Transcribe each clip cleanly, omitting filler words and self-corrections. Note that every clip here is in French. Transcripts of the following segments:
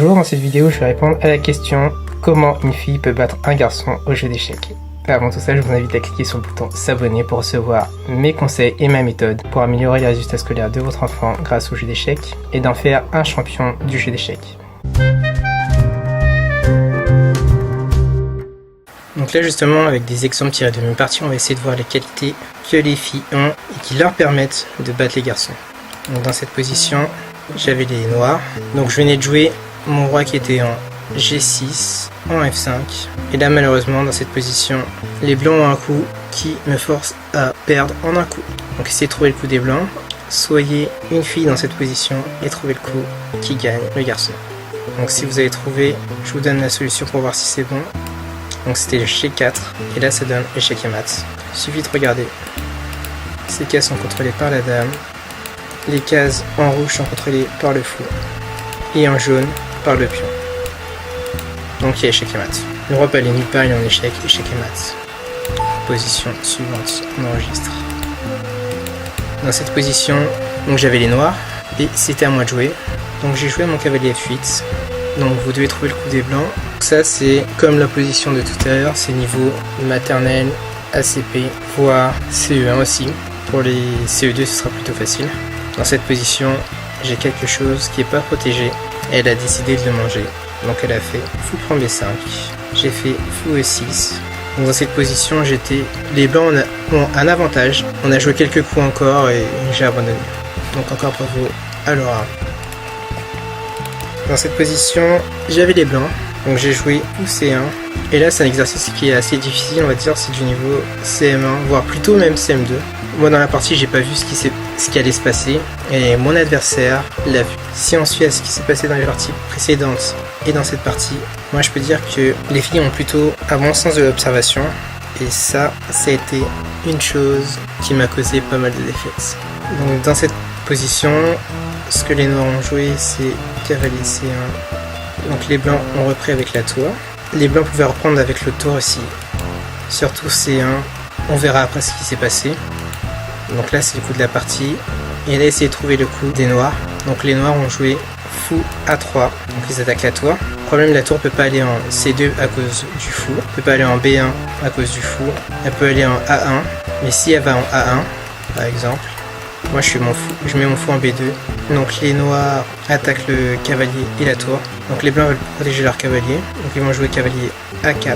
Bonjour, dans cette vidéo je vais répondre à la question comment une fille peut battre un garçon au jeu d'échecs. Avant tout ça, je vous invite à cliquer sur le bouton s'abonner pour recevoir mes conseils et ma méthode pour améliorer les résultats scolaires de votre enfant grâce au jeu d'échecs et d'en faire un champion du jeu d'échecs. Donc là justement, avec des exemples tirés de mes parties, on va essayer de voir les qualités que les filles ont et qui leur permettent de battre les garçons. Donc dans cette position, j'avais les noirs. Donc je venais de jouer mon roi qui était en G6, en F5. Et là malheureusement dans cette position, les blancs ont un coup qui me force à perdre en un coup. Donc essayez de trouver le coup des blancs. Soyez une fille dans cette position et trouvez le coup qui gagne le garçon. Donc si vous avez trouvé, je vous donne la solution pour voir si c'est bon. Donc c'était le G4 et là ça donne échec et mat. Il suffit de regarder. Ces cases sont contrôlées par la dame. Les cases en rouge sont contrôlées par le fou et en jaune par le pion. Donc il y a échec et mat. Le roi peut aller nulle part, il est en échec et mat. Position suivante, on enregistre. Dans cette position, donc j'avais les noirs et c'était à moi de jouer. Donc j'ai joué mon cavalier F8. Donc vous devez trouver le coup des blancs. Ça c'est comme la position de tout à l'heure, c'est niveau maternelle, ACP, voire CE1 aussi. Pour les CE2 ce sera plutôt facile. Dans cette position, j'ai quelque chose qui n'est pas protégé. Elle a décidé de le manger. Donc elle a fait fou prend B5. J'ai fait fou E6. Donc dans cette position, les blancs ont un avantage. On a joué quelques coups encore et j'ai abandonné. Donc encore bravo à Laura. Dans cette position, j'avais les blancs. Donc j'ai joué fou C1. Et là c'est un exercice qui est assez difficile, on va dire, c'est du niveau CM1, voire plutôt même CM2. Moi dans la partie j'ai pas vu ce qui allait se passer et mon adversaire l'a vu. Si on suit à ce qui s'est passé dans les parties précédentes et dans cette partie, moi je peux dire que les filles ont plutôt un bon sens de l'observation et ça a été une chose qui m'a causé pas mal de défaites. Donc dans cette position, ce que les noirs ont joué c'est cavalier C1. Donc les blancs ont repris avec la tour. Les blancs pouvaient reprendre avec le tour aussi. Surtout C1. On verra après ce qui s'est passé. Donc là c'est le coup de la partie. Et là essayez de trouver le coup des noirs. Donc les noirs ont joué fou A3. Donc ils attaquent la tour. Le problème, la tour peut pas aller en C2 à cause du fou. Elle peut pas aller en B1 à cause du fou. Elle peut aller en A1. Mais si elle va en A1 par exemple, moi je mets mon fou en B2. Donc les noirs attaquent le cavalier et la tour. Donc les blancs veulent protéger leur cavalier. Donc ils vont jouer cavalier A4.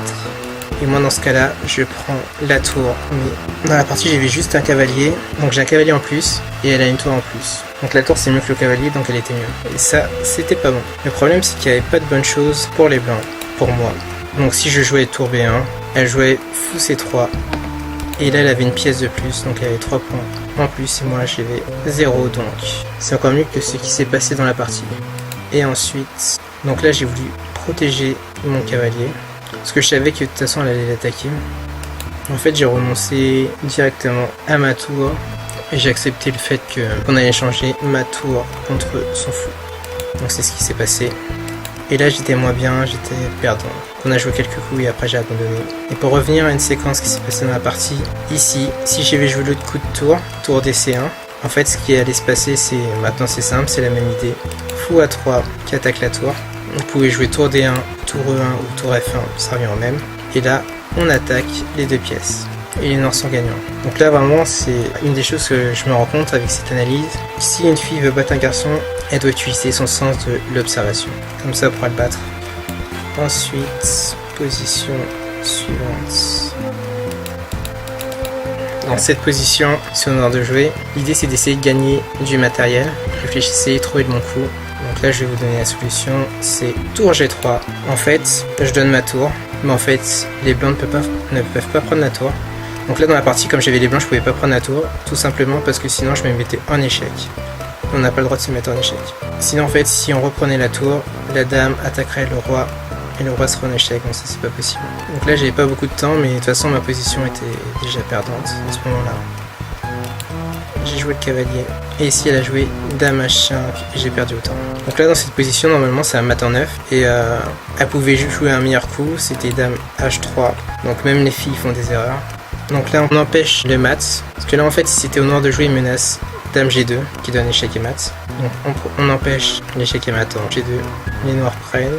Et moi dans ce cas là, je prends la tour. Mais dans la partie j'avais juste un cavalier. Donc j'ai un cavalier en plus et elle a une tour en plus. Donc la tour c'est mieux que le cavalier, donc elle était mieux. Et ça, c'était pas bon. Le problème c'est qu'il n'y avait pas de bonne chose pour les blancs, pour moi. Donc si je jouais tour B1, elle jouait fou C3. Et là elle avait une pièce de plus, donc elle avait 3 points en plus et moi j'avais 0, donc c'est encore mieux que ce qui s'est passé dans la partie. Et ensuite, donc là j'ai voulu protéger mon cavalier, parce que je savais que de toute façon elle allait l'attaquer. En fait j'ai renoncé directement à ma tour et j'ai accepté le fait qu'on allait changer ma tour contre son fou. Donc c'est ce qui s'est passé. Et là j'étais moins bien, j'étais perdant. On a joué quelques coups et après j'ai abandonné. Et pour revenir à une séquence qui s'est passée dans la partie, ici, si j'avais joué l'autre coup de tour DC1, en fait ce qui allait se passer maintenant c'est simple, c'est la même idée. Fou A3 qui attaque la tour. On pouvait jouer tour D1, tour E1 ou tour F1, ça revient au même. Et là on attaque les deux pièces. Et les noirs sont gagnants. Donc là vraiment c'est une des choses que je me rends compte avec cette analyse. Si une fille veut battre un garçon, elle doit utiliser son sens de l'observation. Comme ça elle pourra le battre. Ensuite, position suivante. Dans cette position, si on a de jouer, l'idée c'est d'essayer de gagner du matériel. Réfléchissez, trouvez le bon coup. Donc là je vais vous donner la solution, c'est tour G3. En fait, je donne ma tour, mais en fait les blancs ne peuvent pas prendre la tour. Donc là dans la partie, comme j'avais les blancs, je pouvais pas prendre la tour, tout simplement parce que sinon je me mettais en échec. On n'a pas le droit de se mettre en échec. Sinon en fait, si on reprenait la tour, la dame attaquerait le roi et le roi serait en échec, donc ça c'est pas possible. Donc là j'avais pas beaucoup de temps, mais de toute façon ma position était déjà perdante à ce moment-là. J'ai joué le cavalier, et ici elle a joué dame H5 et j'ai perdu autant. Donc là dans cette position normalement c'est un mat en 9 et elle pouvait jouer un meilleur coup, c'était dame H3, donc même les filles font des erreurs. Donc là on empêche le mat, parce que là en fait si c'était au noir de jouer, il menace Dame G2 qui donne échec et mat. Donc on empêche l'échec et mat en G2. Les noirs prennent.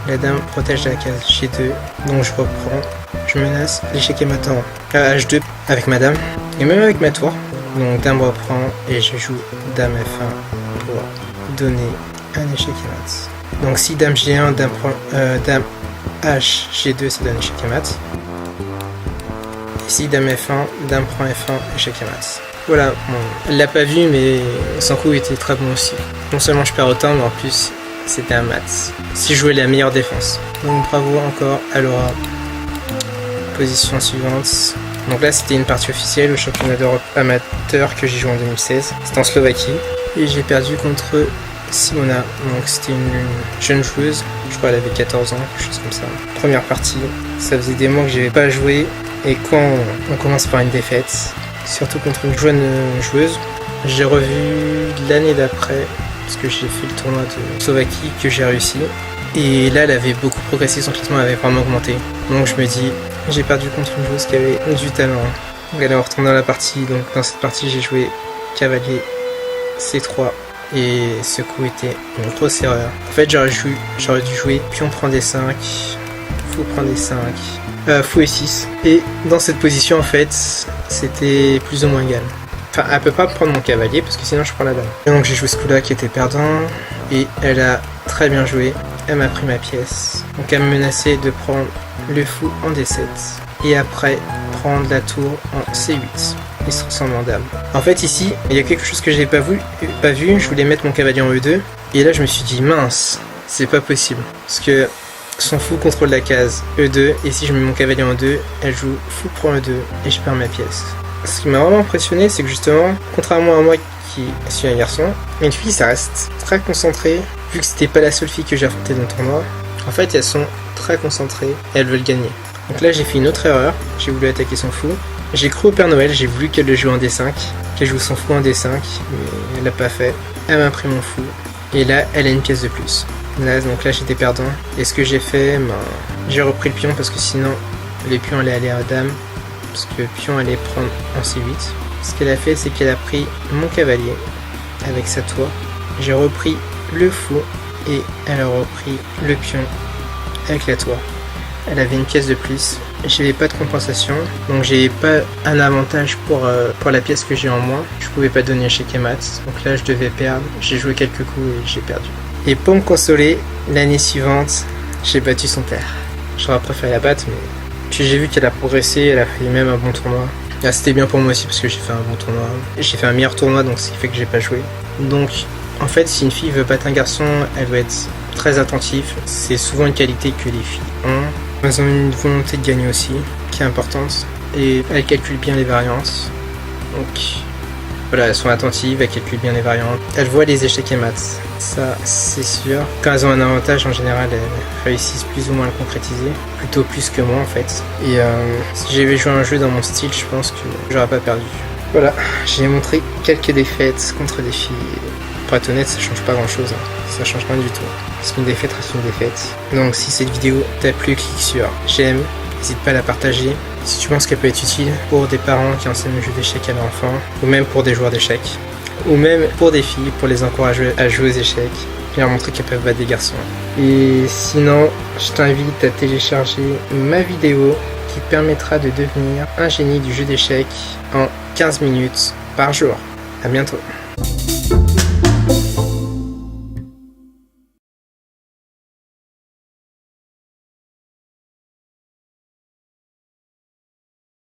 La dame protège la case G2. Donc je reprends. Je menace l'échec et mat en H2 avec ma dame. Et même avec ma tour. Donc dame reprend et je joue dame F1 pour donner un échec et mat. Donc si dame G1, dame H, G2 ça donne échec et mat. Ici dame F1, dame prend F1, échec et mat. Voilà, bon, elle l'a pas vu mais son coup était très bon aussi. Non seulement je perds autant mais en plus c'était un mat. Si je jouais la meilleure défense. Donc bravo encore à Laura. Position suivante. Donc là c'était une partie officielle au championnat d'Europe amateur que j'ai joué en 2016. C'était en Slovaquie. Et j'ai perdu contre Simona. Donc c'était une jeune joueuse. Je crois qu'elle avait 14 ans, quelque chose comme ça. Première partie. Ça faisait des mois que j'avais pas joué. Et quand on commence par une défaite, surtout contre une jeune joueuse, j'ai revu l'année d'après, parce que j'ai fait le tournoi de Slovaquie que j'ai réussi. Et là, elle avait beaucoup progressé, son classement avait vraiment augmenté. Donc je me dis, j'ai perdu contre une joueuse qui avait du talent. Donc allez, on retourne dans la partie. Donc dans cette partie, j'ai joué cavalier C3. Et ce coup était une grosse erreur. En fait, j'aurais dû jouer pion prend D5, fou prend D5. Fou et 6. Et dans cette position, en fait, c'était plus ou moins égal. Enfin, elle peut pas prendre mon cavalier parce que sinon je prends la dame. Et donc j'ai joué ce coup-là qui était perdant. Et elle a très bien joué. Elle m'a pris ma pièce. Donc elle me menaçait de prendre le fou en D7. Et après, prendre la tour en C8. Et se transformer en dame. En fait, ici, il y a quelque chose que j'ai pas vu. Je voulais mettre mon cavalier en E2. Et là, je me suis dit, mince, c'est pas possible. Parce que son fou contrôle la case E2 et si je mets mon cavalier en 2, elle joue fou prend E2 et je perds ma pièce. Ce qui m'a vraiment impressionné, c'est que justement, contrairement à moi qui suis un garçon, une fille ça reste très concentré. Vu que c'était pas la seule fille que j'ai affrontée dans le tournoi, en fait elles sont très concentrées et elles veulent gagner. Donc là j'ai fait une autre erreur, j'ai voulu attaquer son fou. J'ai cru au Père Noël, j'ai voulu qu'elle le joue en D5, qu'elle joue son fou en D5, mais elle l'a pas fait. Elle m'a pris mon fou et là elle a une pièce de plus. Donc là j'étais perdant. Et ce que j'ai fait, j'ai repris le pion parce que sinon les pions allaient aller à dame. Parce que le pion allait prendre en C8. Ce qu'elle a fait, c'est qu'elle a pris mon cavalier avec sa tour. J'ai repris le fou et elle a repris le pion avec la tour. Elle avait une pièce de plus. J'avais pas de compensation, donc j'ai pas un avantage pour la pièce que j'ai en moins. Je pouvais pas donner échec et mat. Donc là je devais perdre. J'ai joué quelques coups et j'ai perdu. Et pour me consoler, l'année suivante, j'ai battu son père. J'aurais préféré la battre, mais puis j'ai vu qu'elle a progressé, elle a fait même un bon tournoi. Là, c'était bien pour moi aussi parce que j'ai fait un bon tournoi. J'ai fait un meilleur tournoi, donc ce qui fait que j'ai pas joué. Donc, en fait, si une fille veut battre un garçon, elle doit être très attentive. C'est souvent une qualité que les filles ont. Elles ont une volonté de gagner aussi, qui est importante. Et elles calculent bien les variantes. Donc, voilà, elles sont attentives, elles calculent bien les variantes. Elles voient les échecs et maths. Ça, c'est sûr. Quand elles ont un avantage, en général, elles réussissent plus ou moins à le concrétiser. Plutôt plus que moi, en fait. Et si j'avais joué un jeu dans mon style, je pense que j'aurais pas perdu. Voilà, j'ai montré quelques défaites contre des filles. Pour être honnête, ça change pas grand-chose. Ça change rien du tout. Parce qu'une défaite reste une défaite. Donc si cette vidéo t'a plu, clique sur j'aime. N'hésite pas à la partager. Si tu penses qu'elle peut être utile pour des parents qui enseignent le jeu d'échecs à leurs enfants, ou même pour des joueurs d'échecs, ou même pour des filles, pour les encourager à jouer aux échecs, et leur montrer qu'elles peuvent battre des garçons. Et sinon, je t'invite à télécharger ma vidéo qui te permettra de devenir un génie du jeu d'échecs en 15 minutes par jour. À bientôt.